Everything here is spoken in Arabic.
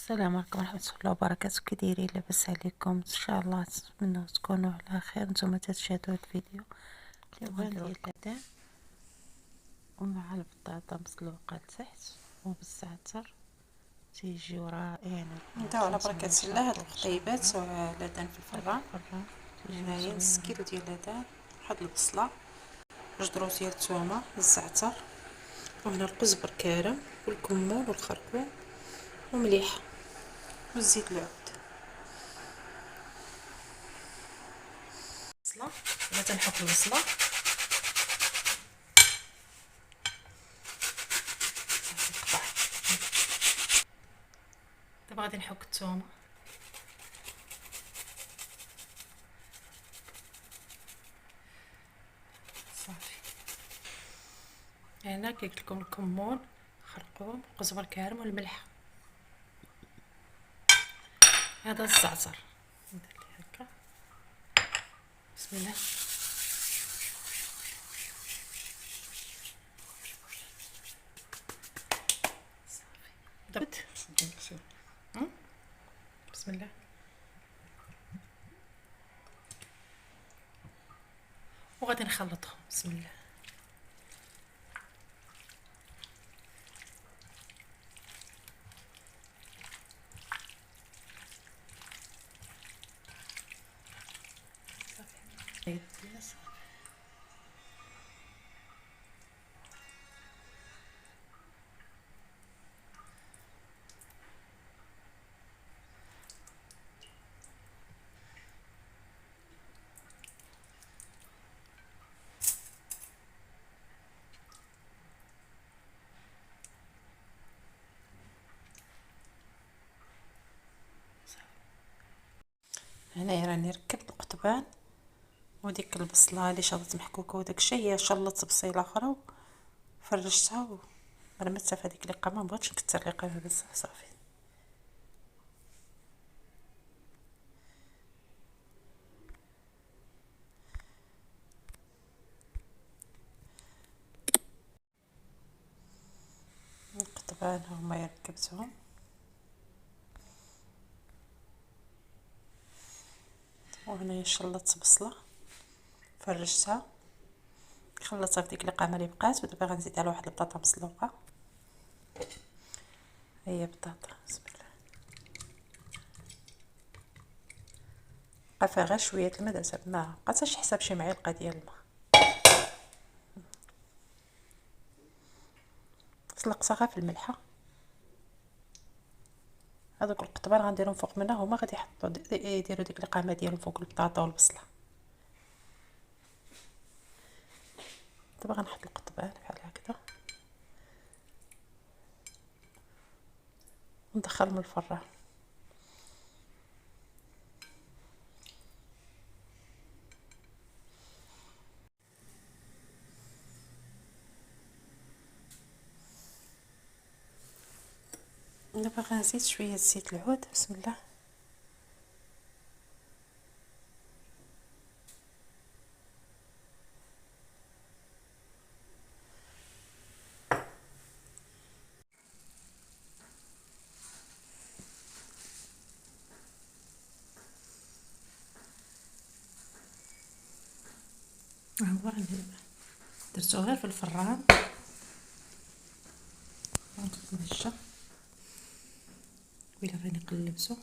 السلام عليكم ورحمة الله وبركاته. كي دايرين؟ لاباس عليكم؟ ان شاء الله نتمنى تكونوا على خير. نتوما تشاهدوا الفيديو اليوم ديال الكتان ومع البطاطا مسلوقه لتحت وبالزعتر تيجيو رائعين. نبداو على بركة الله. هاد القطيبات لدان في الفران. هنايا نص كيلو ديال لدان، واحد البصله، جوج دروس ديال الثومه، الزعتر، وهنا القزبر كارم والكمون والخرقوم ومليح والزيت العود. البصله دابا تنحط البصله، نقطع. دابا غادي نحك الثومه، صافي. هنا كي قلت لكم الكمون، خرقوم، قزبر كارم والملح. هذا الزعتر ندير ليه هكا، بسم الله. صافي بسم الله. وغادي نخلطهم، بسم الله. هنايا راني ركبت القطبان وديك البصله اللي شلطت محكوكه وداك الشيء، هي شلطت بصيله اخرى وفرشتها ورميتها في هذيك القامه. مبغيتش نكثر القامه بزاف، صافي. القطبان هما ركبتهم، وهنايا شلطت بصله فرشتها خلطتها في ديك القامه اللي بقات. ودابا غنزيد على واحد البطاطا مسلوقه، هي بطاطا بسم الله. بقى فيها غير شويه الماء، دازها ما بقات شي حساب شي معلقه ديال الماء. سلقتها غير في الملحه. هذوك القطبان غنديرهم فوق منها، هما غادي يحطوا يديروا ديك القامه ديالهم فوق البطاطا والبصله. دابا غنحط القطبان بحال هكذا وندخل من الفران. دابا غنزيد شويه زيت العود، بسم الله. هو درتو غير في الفران ونشا ويلا غادي نقلبتو.